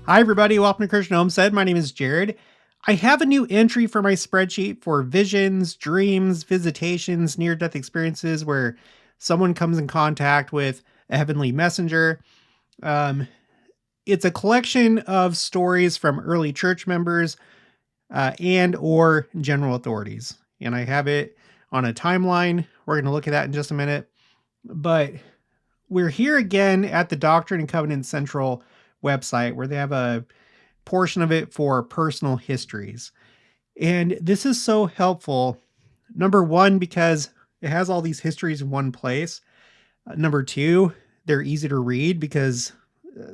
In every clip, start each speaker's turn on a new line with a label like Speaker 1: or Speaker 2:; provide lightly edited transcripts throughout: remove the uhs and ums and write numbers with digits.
Speaker 1: Hi, everybody. Welcome to Christian Homestead. My name is Jared. I have a new entry for my spreadsheet for visions, dreams, visitations, near-death experiences where someone comes in contact with a heavenly messenger. It's a collection of stories from early church members and or general authorities. And I have it on a timeline. We're going to look at that in just a minute. But we're here again at the Doctrine and Covenants Central website where they have a portion of it for personal histories. And this is so helpful. Number one, because it has all these histories in one place. Number two, they're easy to read because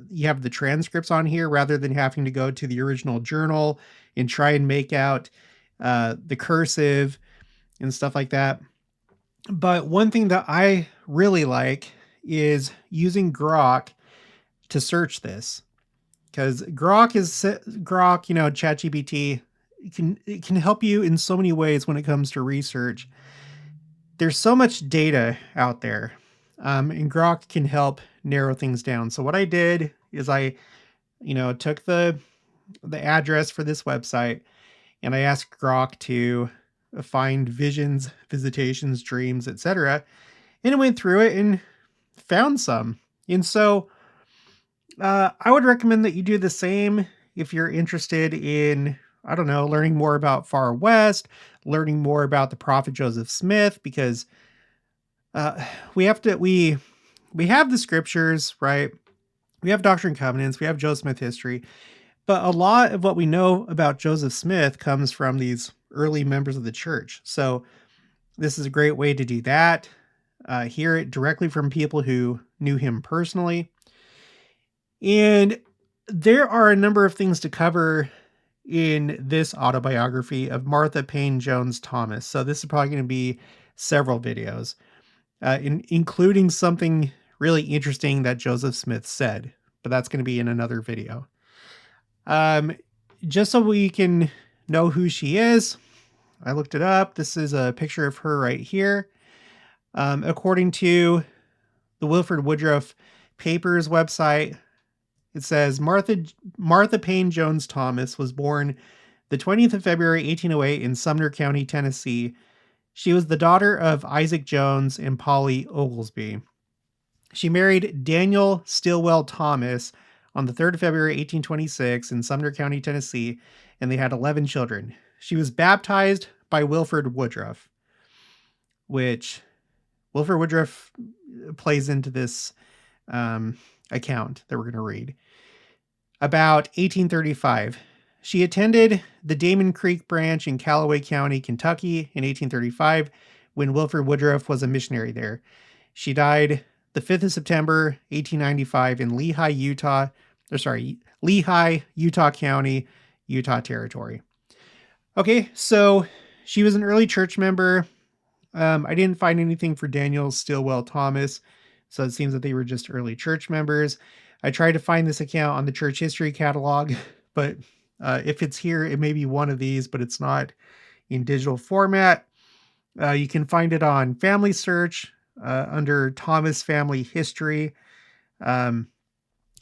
Speaker 1: you have the transcripts on here rather than having to go to the original journal and try and make out the cursive and stuff like that. But one thing that I really like is using Grok to search this, because Grok, ChatGPT, it can help you in so many ways when it comes to research. There's so much data out there, and Grok can help narrow things down. So what I did is I took the address for this website and I asked Grok to find visions, visitations, dreams, etc. And it went through it and found some. And so I would recommend that you do the same if you're interested in, learning more about Far West, learning more about the prophet Joseph Smith, because we have the scriptures, right? We have Doctrine and Covenants, we have Joseph Smith history, but a lot of what we know about Joseph Smith comes from these early members of the church. So this is a great way to do that. Hear it directly from people who knew him personally. And there are a number of things to cover in this autobiography of Martha Pane Jones Thomas. So this is probably going to be several videos, including something really interesting that Joseph Smith said, but that's going to be in another video. Just so we can know who she is, I looked it up. This is a picture of her right here. According to the Wilford Woodruff Papers website, it says Martha Pane Jones Thomas was born the 20th of February, 1808 in Sumner County, Tennessee. She was the daughter of Isaac Jones and Polly Oglesby. She married Daniel Stillwell Thomas on the 3rd of February, 1826 in Sumner County, Tennessee, and they had 11 children. She was baptized by Wilford Woodruff, which Wilford Woodruff plays into this account that we're going to read. About 1835, she attended the Damon Creek branch in Callaway County, Kentucky in 1835 when Wilford Woodruff was a missionary there. She died the 5th of September, 1895 in Lehigh, Utah County, Utah Territory. Okay, so she was an early church member. I didn't find anything for Daniel Stillwell Thomas, so it seems that they were just early church members. I tried to find this account on the church history catalog, but if it's here, it may be one of these, but it's not in digital format. You can find it on Family Search under Thomas Family History. I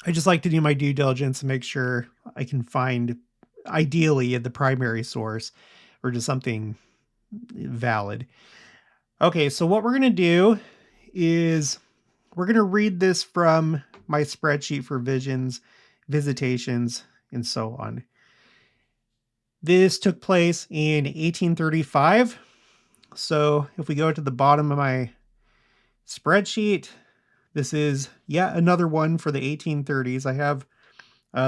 Speaker 1: just like to do my due diligence and make sure I can find, ideally, the primary source or just something valid. Okay, so what we're going to do is we're going to read this from my spreadsheet for visions, visitations, and so on. This took place in 1835. So if we go to the bottom of my spreadsheet, this is yet another one for the 1830s. I have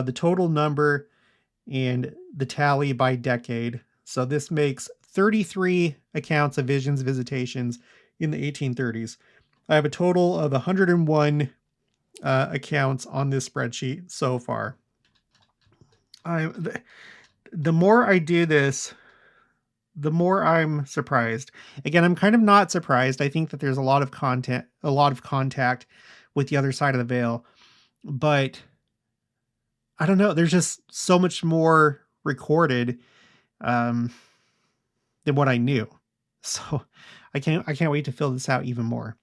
Speaker 1: the total number and the tally by decade. So this makes 33 accounts of visions, visitations in the 1830s. I have a total of 101 accounts on this spreadsheet so far. The more I do this, the more I'm surprised. Again, I'm kind of not surprised. I think that there's a lot of contact with the other side of the veil, but I don't know. There's just so much more recorded than what I knew. So I can't wait to fill this out even more.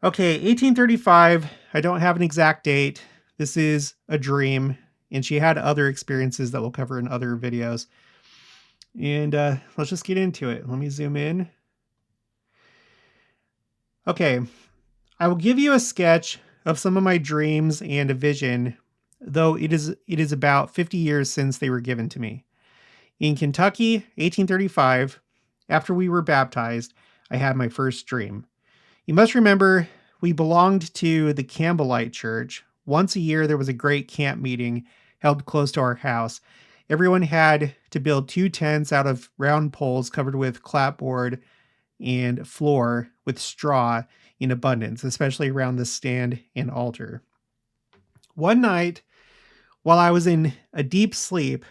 Speaker 1: Okay, 1835. I don't have an exact date. This is a dream. And she had other experiences that we'll cover in other videos. And let's just get into it. Let me zoom in. Okay, I will give you a sketch of some of my dreams and a vision, though it is about 50 years since they were given to me. In Kentucky, 1835, after we were baptized, I had my first dream. You must remember, we belonged to the Campbellite Church. Once a year, there was a great camp meeting held close to our house. Everyone had to build 2 tents out of round poles covered with clapboard and floor with straw in abundance, especially around the stand and altar. One night, while I was in a deep sleep,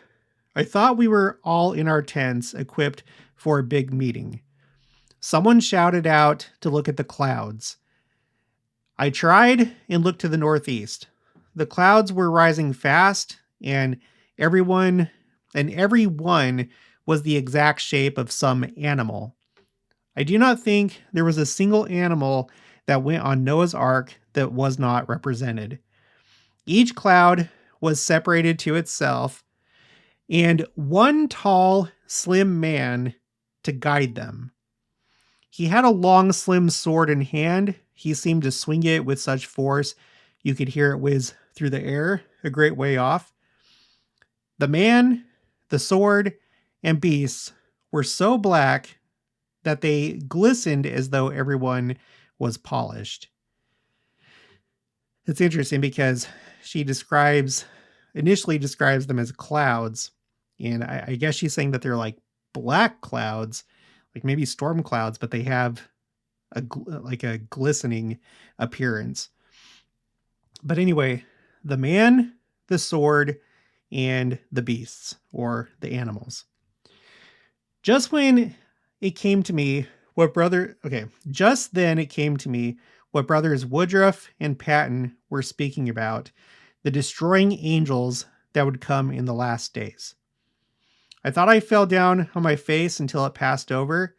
Speaker 1: I thought we were all in our tents equipped for a big meeting. Someone shouted out to look at the clouds. I tried and looked to the northeast. The clouds were rising fast, and every one was the exact shape of some animal. I do not think there was a single animal that went on Noah's Ark that was not represented. Each cloud was separated to itself, and one tall, slim man to guide them. He had a long, slim sword in hand. He seemed to swing it with such force you could hear it whiz through the air a great way off. The man, the sword, and beasts were so black that they glistened as though everyone was polished. It's interesting because she initially describes them as clouds, and I guess she's saying that they're like black clouds, like maybe storm clouds, but they have a glistening appearance. But anyway, the man, the sword, and the beasts, or the animals. Just then it came to me what brothers Woodruff and Paine were speaking about, the destroying angels that would come in the last days. I thought I fell down on my face until it passed over,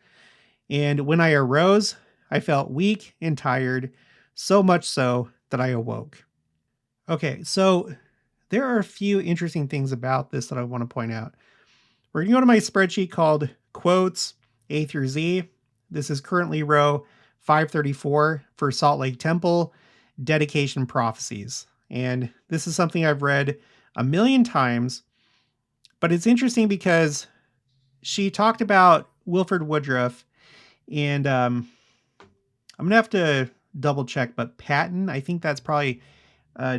Speaker 1: and when I arose, I felt weak and tired, so much so that I awoke. Okay, so there are a few interesting things about this that I want to point out. We're going to go to my spreadsheet called Quotes A through Z. This is currently row 534 for Salt Lake Temple Dedication Prophecies. And this is something I've read a million times, but it's interesting because she talked about Wilford Woodruff, and I'm going to have to double check, but Paine, I think that's probably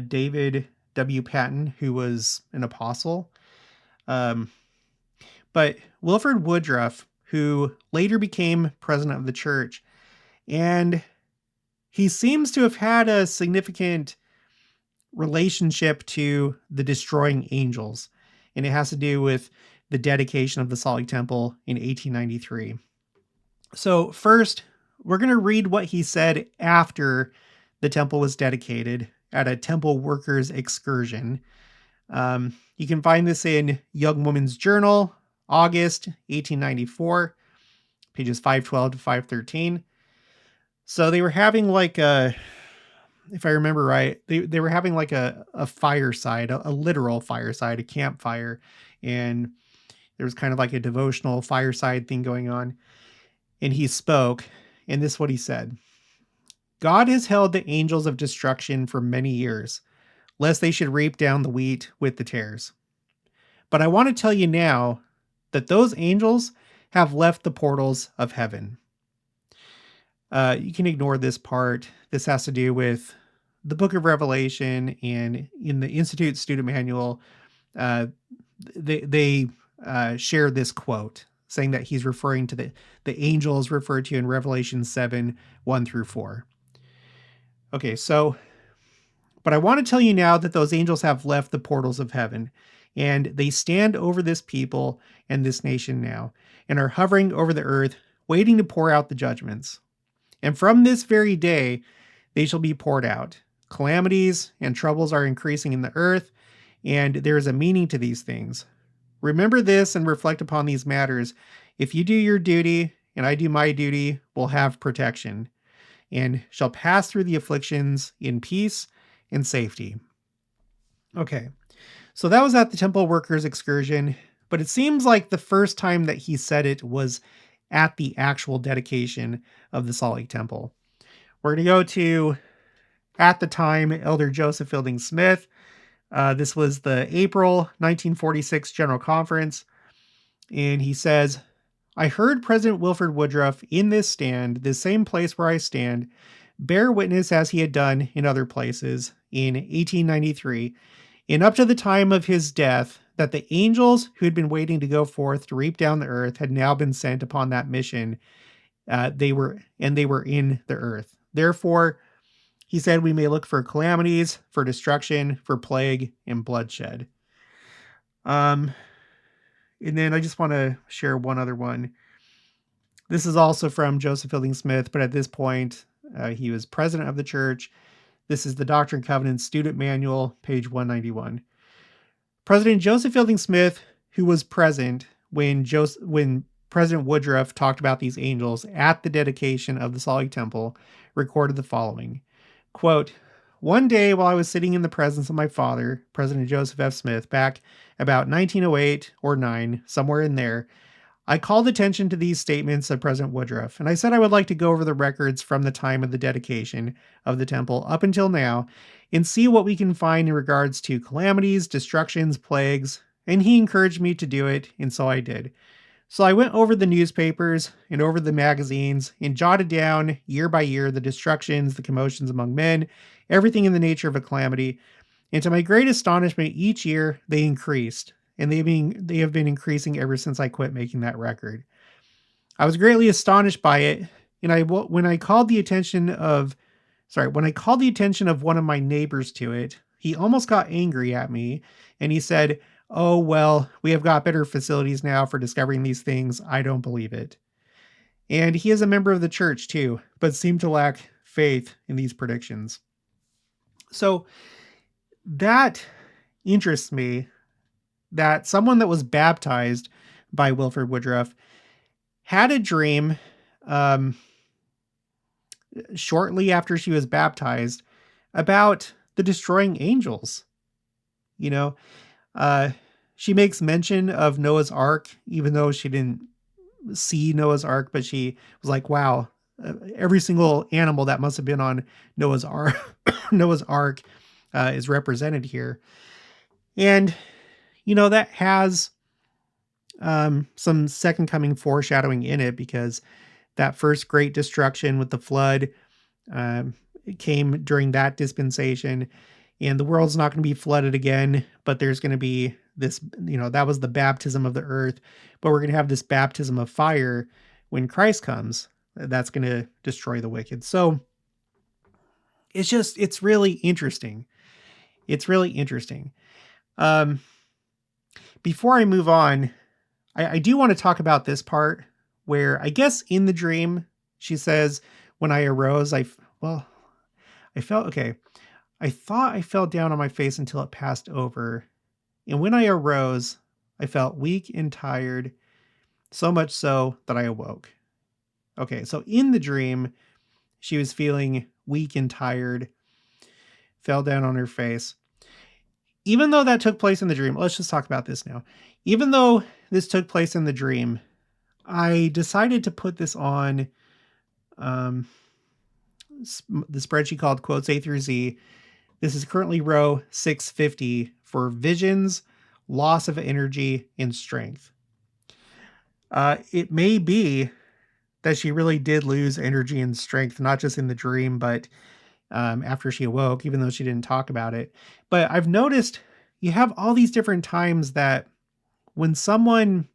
Speaker 1: David W. Paine, who was an apostle. But Wilford Woodruff, who later became president of the church, and he seems to have had a significant relationship to the destroying angels, and it has to do with the dedication of the Salt Lake Temple in 1893. So first, we're going to read what he said after the temple was dedicated at a temple workers excursion. You can find this in Young Woman's Journal, August 1894, pages 512 to 513. So they were having if I remember right, they were having like a fireside, a literal fireside, a campfire. And there was kind of like a devotional fireside thing going on. And he spoke, and this is what he said. God has held the angels of destruction for many years, lest they should reap down the wheat with the tares. But I want to tell you now that those angels have left the portals of heaven. You can ignore this part. This has to do with the book of Revelation, and in the Institute student manual, they share this quote saying that he's referring to the angels referred to in Revelation 7, 1 through 4. Okay, so, but I want to tell you now that those angels have left the portals of heaven, and they stand over this people and this nation now, and are hovering over the earth, waiting to pour out the judgments. And from this very day, they shall be poured out. Calamities and troubles are increasing in the earth, and there is a meaning to these things. Remember this and reflect upon these matters. If you do your duty, and I do my duty, we'll have protection, and shall pass through the afflictions in peace and safety. Okay, So that was at the temple workers' excursion, but it seems like the first time that he said it was at the actual dedication of the Salt Lake Temple. We're going to go to, at the time, Elder Joseph Fielding Smith. This was the April 1946 General Conference, and he says, I heard President Wilford Woodruff in this stand, this same place where I stand, bear witness as he had done in other places in 1893, and up to the time of his death, that the angels who had been waiting to go forth to reap down the earth had now been sent upon that mission. They were in the earth. Therefore, he said, we may look for calamities, for destruction, for plague, and bloodshed. And then I just want to share one other one. This is also from Joseph Fielding Smith, but at this point, he was president of the church. This is the Doctrine and Covenants Student Manual, page 191. President Joseph Fielding Smith, who was present when President Woodruff talked about these angels at the dedication of the Salt Lake Temple, recorded the following, quote, one day while I was sitting in the presence of my father, President Joseph F. Smith, back about 1908 or 9, somewhere in there, I called attention to these statements of President Woodruff, and I said I would like to go over the records from the time of the dedication of the temple up until now and see what we can find in regards to calamities, destructions, plagues, and he encouraged me to do it, and so I did. So I went over the newspapers and over the magazines and jotted down year by year the destructions, the commotions among men, everything in the nature of a calamity, and to my great astonishment, each year they increased. And they have been increasing ever since I quit making that record. I was greatly astonished by it, and when I called the attention of one of my neighbors to it, he almost got angry at me, and he said, "Oh well, we have got better facilities now for discovering these things. I don't believe it." And he is a member of the church too, but seemed to lack faith in these predictions. So that interests me. That someone that was baptized by Wilford Woodruff had a dream shortly after she was baptized about the destroying angels. You know, she makes mention of Noah's Ark, even though she didn't see Noah's Ark, but she was like, wow, every single animal that must have been on Noah's Ark, Noah's Ark is represented here. And you know, that has some second coming foreshadowing in it, because that first great destruction with the flood came during that dispensation, and the world's not going to be flooded again, but there's going to be this, you know, that was the baptism of the earth, but we're going to have this baptism of fire when Christ comes. That's going to destroy the wicked. So it's really interesting. It's really interesting. Before I move on, I do want to talk about this part where I guess in the dream, she says, when I arose, I thought I fell down on my face until it passed over. And when I arose, I felt weak and tired, so much so that I awoke. Okay, so in the dream, she was feeling weak and tired, fell down on her face. Even though that took place in the dream, let's just talk about this now. Even though this took place in the dream, I decided to put this on the spreadsheet called Quotes A through Z. This is currently row 650 for visions, loss of energy, and strength. It may be that she really did lose energy and strength, not just in the dream, but after she awoke, even though she didn't talk about it. But I've noticed you have all these different times that when someone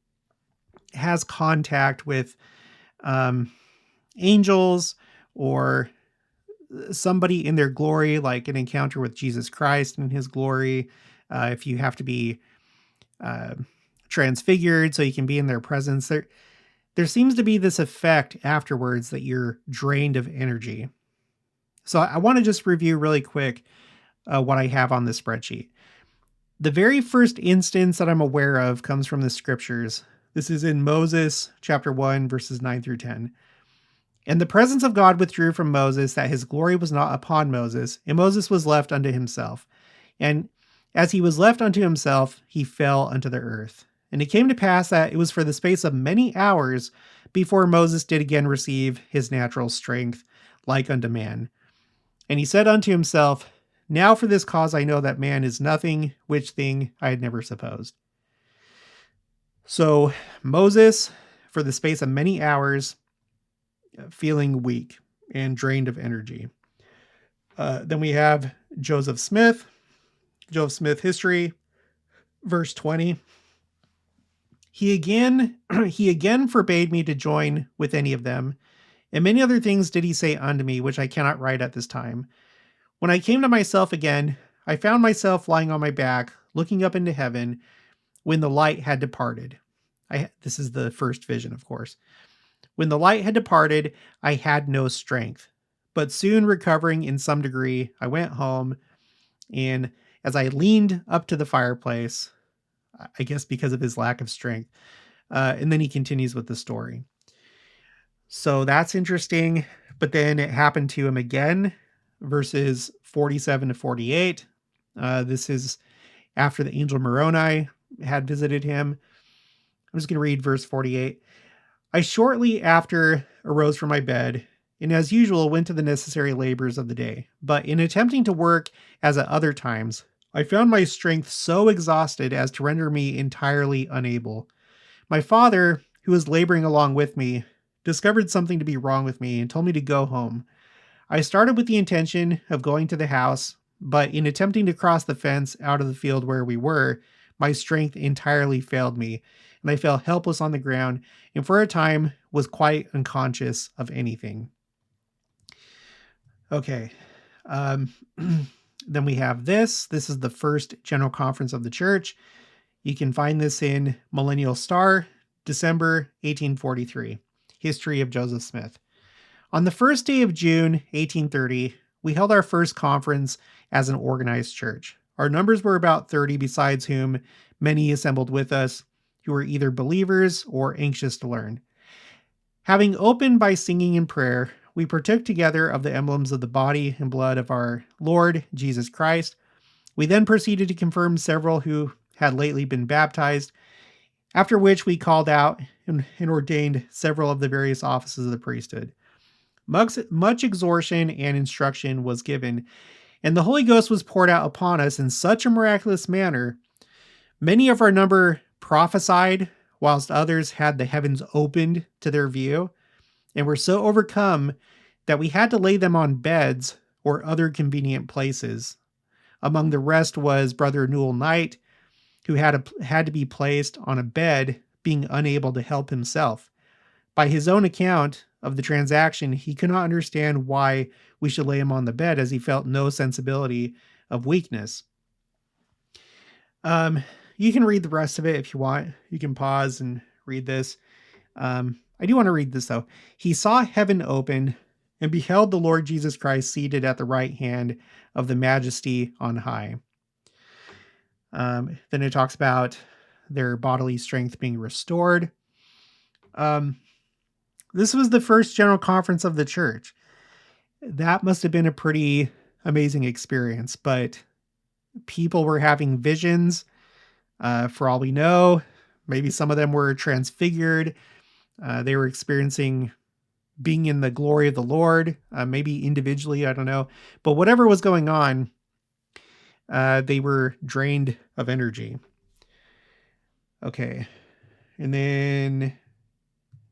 Speaker 1: has contact with angels or somebody in their glory, like an encounter with Jesus Christ in his glory, if you have to be transfigured so you can be in their presence, there seems to be this effect afterwards that you're drained of energy. So I want to just review really quick what I have on this spreadsheet. The very first instance that I'm aware of comes from the scriptures. This is in Moses chapter 1, verses 9 through 10. And the presence of God withdrew from Moses, that his glory was not upon Moses, and Moses was left unto himself. And As he was left unto himself, he fell unto the earth. And it came to pass that it was for the space of many hours before Moses did again receive his natural strength, like unto man. And he said unto himself, Now for this cause I know that man is nothing, which thing I had never supposed. So Moses, for the space of many hours, feeling weak and drained of energy. Then we have Joseph Smith history, verse 20. He again forbade me to join with any of them, and many other things did he say unto me, which I cannot write at this time. When I came to myself again, I found myself lying on my back, looking up into heaven, when the light had departed. This is the first vision, of course. When the light had departed, I had no strength. But soon recovering in some degree, I went home, and as I leaned up to the fireplace, I guess because of his lack of strength, and then he continues with the story. So that's interesting. But then it happened to him again, verses 47 to 48. This is after the angel Moroni had visited him. I'm just going to read verse 48. I shortly after arose from my bed, and as usual went to the necessary labors of the day. But in attempting to work as at other times, I found my strength so exhausted as to render me entirely unable. My father, who was laboring along with me, discovered something to be wrong with me and told me to go home. I started with the intention of going to the house, but in attempting to cross the fence out of the field where we were, my strength entirely failed me, and I fell helpless on the ground, and for a time was quite unconscious of anything. Okay. Then we have this. This is the first General Conference of the Church. You can find this in Millennial Star, December 1843. History of Joseph Smith. On the first day of June, 1830, we held our first conference as an organized church. Our numbers were about 30, besides whom many assembled with us who were either believers or anxious to learn. Having opened by singing and prayer, we partook together of the emblems of the body and blood of our Lord Jesus Christ. We then proceeded to confirm several who had lately been baptized, after which we called out and ordained several of the various offices of the priesthood. Much exhortation and instruction was given, and the Holy Ghost was poured out upon us in such a miraculous manner. Many of our number prophesied, whilst others had the heavens opened to their view, and were so overcome that we had to lay them on beds or other convenient places. Among the rest was Brother Newell Knight, who had to be placed on a bed, being unable to help himself. By his own account of the transaction, he could not understand why we should lay him on the bed, as he felt no sensibility of weakness. You can read the rest of it if you want. You can pause and read this. I do want to read this, though. He saw heaven open and beheld the Lord Jesus Christ seated at the right hand of the Majesty on high. Then it talks about their bodily strength being restored. This was the first General Conference of the church. That must have been a pretty amazing experience, but people were having visions. For all we know, maybe some of them were transfigured. They were experiencing being in the glory of the Lord, maybe individually, I don't know. But whatever was going on, they were drained of energy. Okay. And then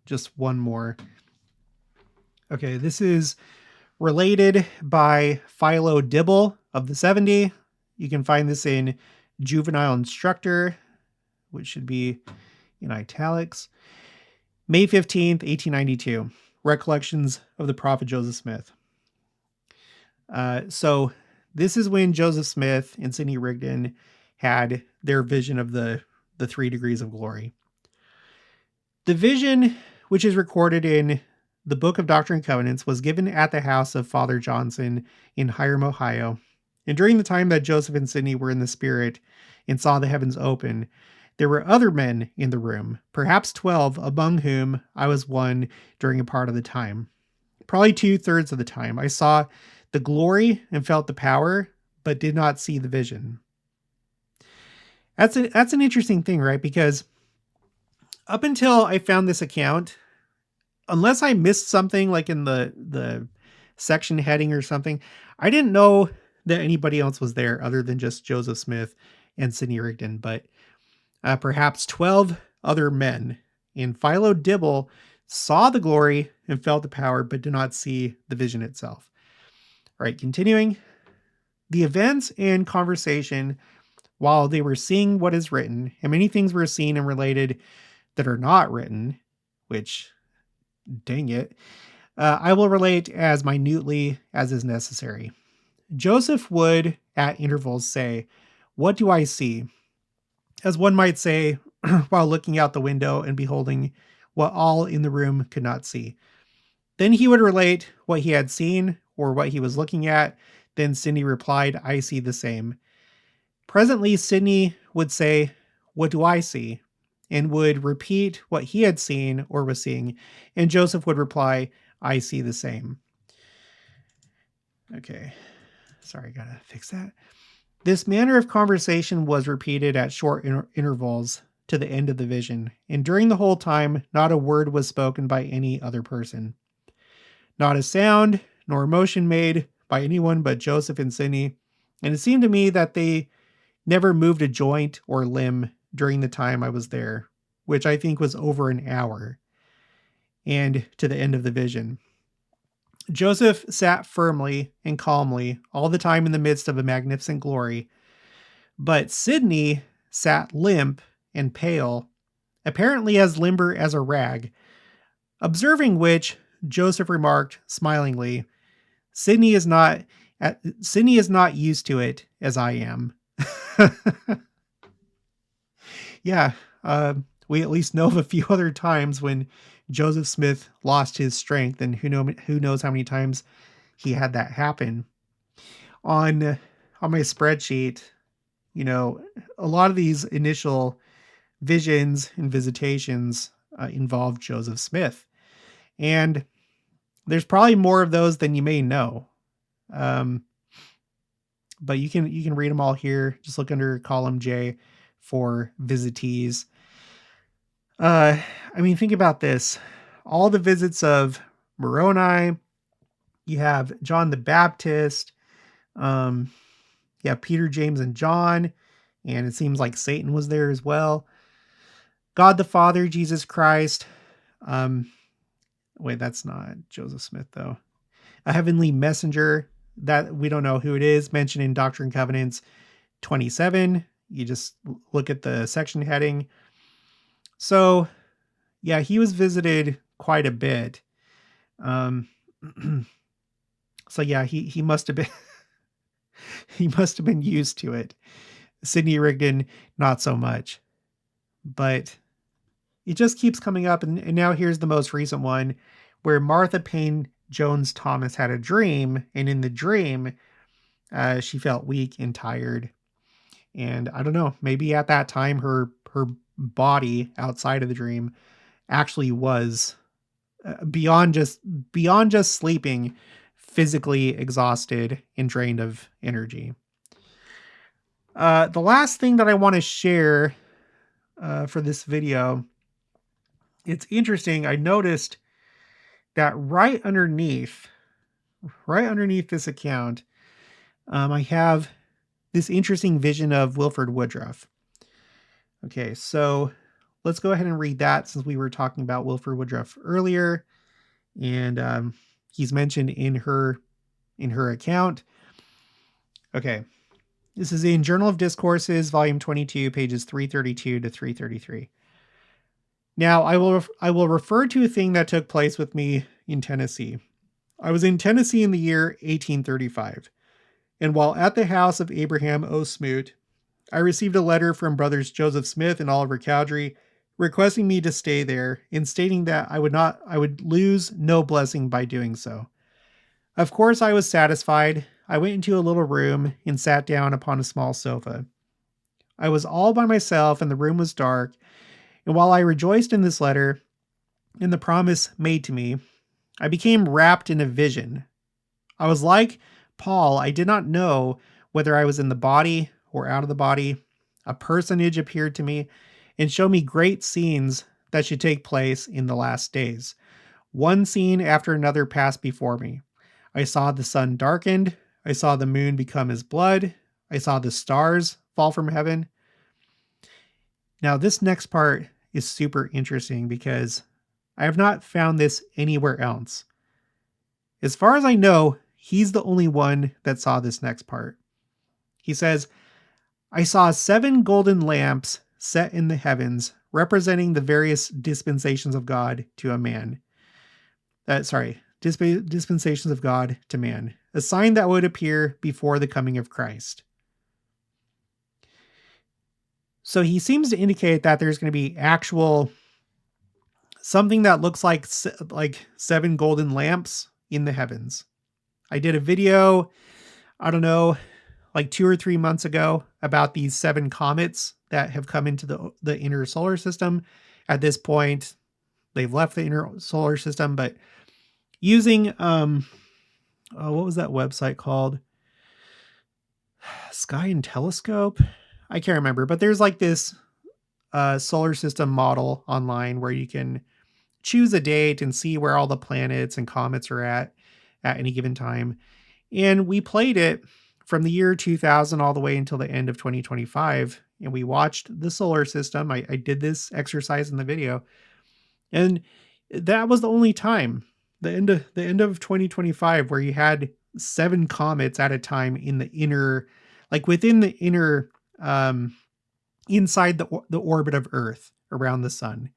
Speaker 1: just one more. Okay, this is related by Philo Dibble of the 70. You can find this in Juvenile Instructor, which should be in italics. May 15th, 1892. Recollections of the Prophet Joseph Smith. So this is when Joseph Smith and Sidney Rigdon had their vision of the 3 degrees of glory. The vision, which is recorded in the Book of Doctrine and Covenants, was given at the house of Father Johnson in Hiram, Ohio. And during the time that Joseph and Sidney were in the Spirit and saw the heavens open, there were other men in the room, perhaps 12, among whom I was one during a part of the time. Probably 2/3 of the time, I saw the glory and felt the power, but did not see the vision. That's an interesting thing, right? Because up until I found this account, unless I missed something like in the section heading or something, I didn't know that anybody else was there other than just Joseph Smith and Sidney Rigdon, but perhaps 12 other men. And Philo Dibble saw the glory and felt the power, but did not see the vision itself. All right, continuing. The events and conversation while they were seeing what is written, and many things were seen and related that are not written, which, dang it, I will relate as minutely as is necessary. Joseph would, at intervals, say, "What do I see?" As one might say, while looking out the window and beholding what all in the room could not see. Then he would relate what he had seen or what he was looking at. Then Sidney replied, "I see the same." Presently, Sidney would say, "What do I see?" and would repeat what he had seen or was seeing. And Joseph would reply, "I see the same." Okay. Sorry, gotta fix that. This manner of conversation was repeated at short intervals to the end of the vision, and during the whole time, not a word was spoken by any other person. Not a sound nor motion made by anyone but Joseph and Sidney, and it seemed to me that they never moved a joint or limb during the time I was there, which I think was over an hour, and to the end of the vision. Joseph sat firmly and calmly all the time in the midst of a magnificent glory, but Sidney sat limp and pale, apparently as limber as a rag, observing which Joseph remarked smilingly, Sidney is not used to it as I am." Yeah, we at least know of a few other times when Joseph Smith lost his strength, and who knows how many times he had that happen. On my spreadsheet, a lot of these initial visions and visitations involve Joseph Smith, and there's probably more of those than you may know. But you can read them all here. Just look under column J for visitees. Think about this. All the visits of Moroni, you have John the Baptist, Peter, James, and John, and it seems like Satan was there as well. God the Father, Jesus Christ. Wait, that's not Joseph Smith, though. A heavenly messenger that we don't know who it is, mentioned in Doctrine and Covenants 27. You just look at the section heading. So, yeah, he was visited quite a bit. So yeah, he must have been he must have been used to it. Sidney Rigdon, not so much. But it just keeps coming up, and now here's the most recent one, where Martha Pane Jones Thomas had a dream, and in the dream, she felt weak and tired. And I don't know, maybe at that time her body outside of the dream actually was beyond just sleeping, physically exhausted and drained of energy. The last thing that I want to share for this video, it's interesting. I noticed that right underneath this account, I have this interesting vision of Wilford Woodruff. Okay, so let's go ahead and read that, since we were talking about Wilford Woodruff earlier, and he's mentioned in her account. Okay, this is in Journal of Discourses, volume 22, pages 332 to 333. Now, I will refer to a thing that took place with me in Tennessee. I was in Tennessee in the year 1835, and while at the house of Abraham O. Smoot, I received a letter from brothers Joseph Smith and Oliver Cowdery requesting me to stay there and stating that I would lose no blessing by doing so. Of course, I was satisfied. I went into a little room and sat down upon a small sofa. I was all by myself and the room was dark, and while I rejoiced in this letter and the promise made to me, I became wrapped in a vision. I was like Paul. I did not know whether I was in the body or out of the body. A personage appeared to me and showed me great scenes that should take place in the last days. One scene after another passed before me. I saw the sun darkened. I saw the moon become as blood. I saw the stars fall from heaven. Now, this next part is super interesting because I have not found this anywhere else. As far as I know, he's the only one that saw this next part. He says, I saw 7 golden lamps set in the heavens, representing the various dispensations of God to a man. Dispensations of God to man, a sign that would appear before the coming of Christ. So he seems to indicate that there's going to be actual something that looks like 7 golden lamps in the heavens. I did a video, I don't know, like 2 or 3 months ago about these 7 comets that have come into the inner solar system. At this point, they've left the inner solar system, but using, what was that website called? Sky and Telescope? I can't remember, but there's like this solar system model online where you can choose a date and see where all the planets and comets are at any given time. And we played it from the year 2000 all the way until the end of 2025. And we watched the solar system. I did this exercise in the video. And that was the only time, the end of 2025, where you had 7 comets at a time in the inner, like within the inner, inside the orbit of Earth around the sun.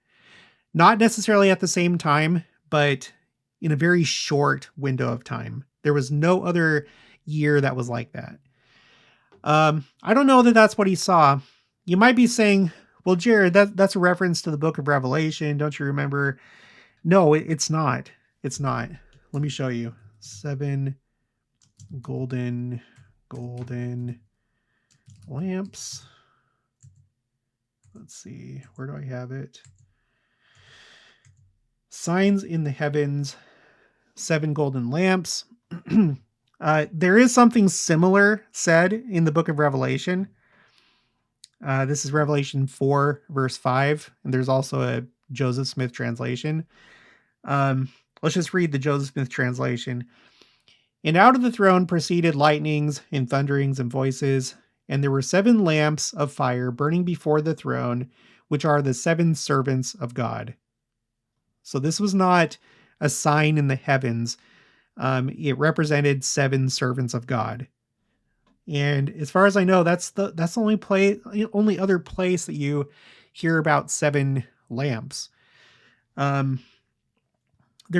Speaker 1: Not necessarily at the same time, but in a very short window of time. There was no other year that was like that. I don't know that that's what he saw. You might be saying, well, Jared, that's a reference to the book of Revelation. Don't you remember? No, it's not. It's not. Let me show you. 7 golden lamps. Let's see. Where do I have it? Signs in the heavens. 7 golden lamps. There is something similar said in the book of Revelation. This is Revelation 4, verse 5. And there's also a Joseph Smith translation. Let's just read the Joseph Smith translation. And out of the throne proceeded lightnings and thunderings and voices. And there were 7 lamps of fire burning before the throne, which are the 7 servants of God. So this was not a sign in the heavens. It represented 7 servants of God. And as far as I know, that's the only other place that you hear about 7 lamps. They're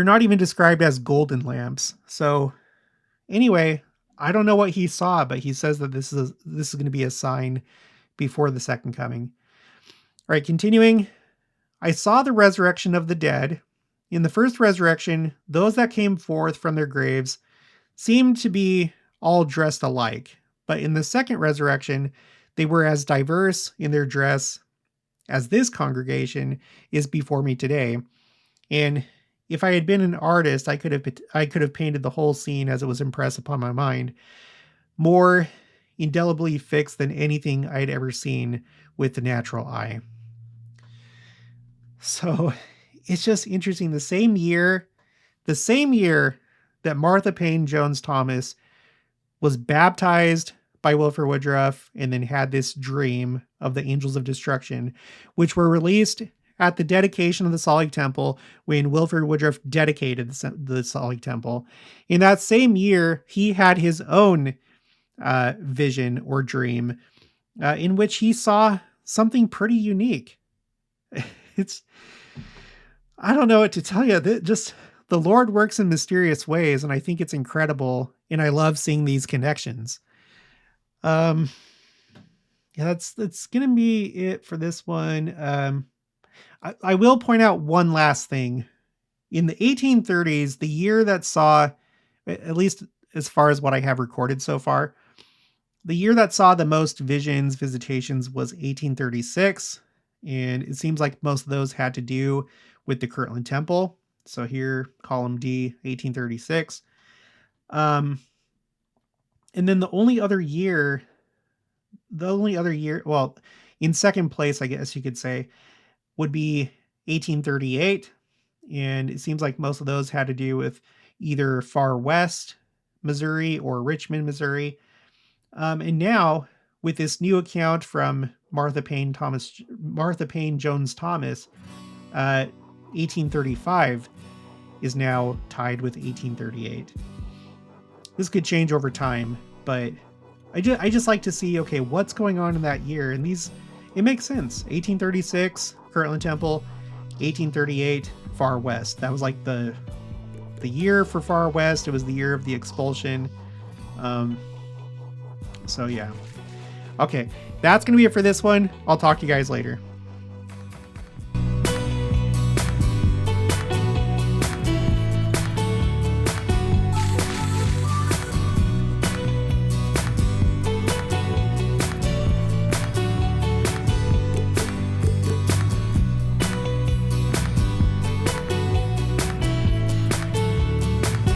Speaker 1: not even described as golden lamps. So anyway, I don't know what he saw, but he says that this is going to be a sign before the second coming. All right, continuing. I saw the resurrection of the dead. In the first resurrection, those that came forth from their graves seemed to be all dressed alike. But in the second resurrection, they were as diverse in their dress as this congregation is before me today. And if I had been an artist, I could have painted the whole scene as it was impressed upon my mind, more indelibly fixed than anything I had ever seen with the natural eye. So it's just interesting. The same year that Martha Payne Jones Thomas was baptized by Wilford Woodruff and then had this dream of the angels of destruction, which were released at the dedication of the Salt Lake Temple when Wilford Woodruff dedicated the Salt Lake Temple. In that same year, he had his own vision or dream in which he saw something pretty unique. I don't know what to tell you. Just the Lord works in mysterious ways, and I think it's incredible, and I love seeing these connections. Yeah, that's going to be it for this one. I will point out one last thing. In the 1830s, the year that saw, at least as far as what I have recorded so far, the year that saw the most visitations was 1836. And it seems like most of those had to do with the Kirtland Temple. So here, column D, 1836. And then the only other year the only other year, well, in second place, I guess you could say, would be 1838. And it seems like most of those had to do with either far west Missouri or Richmond, Missouri. And now, with this new account from Martha Payne Jones Thomas, 1835 is now tied with 1838. This could change over time, but I just like to see, okay, what's going on in that year? And it makes sense. 1836, Kirtland Temple. 1838, Far West. That was like the year for Far West. It was the year of the expulsion. So yeah. Okay, that's going to be it for this one. I'll talk to you guys later.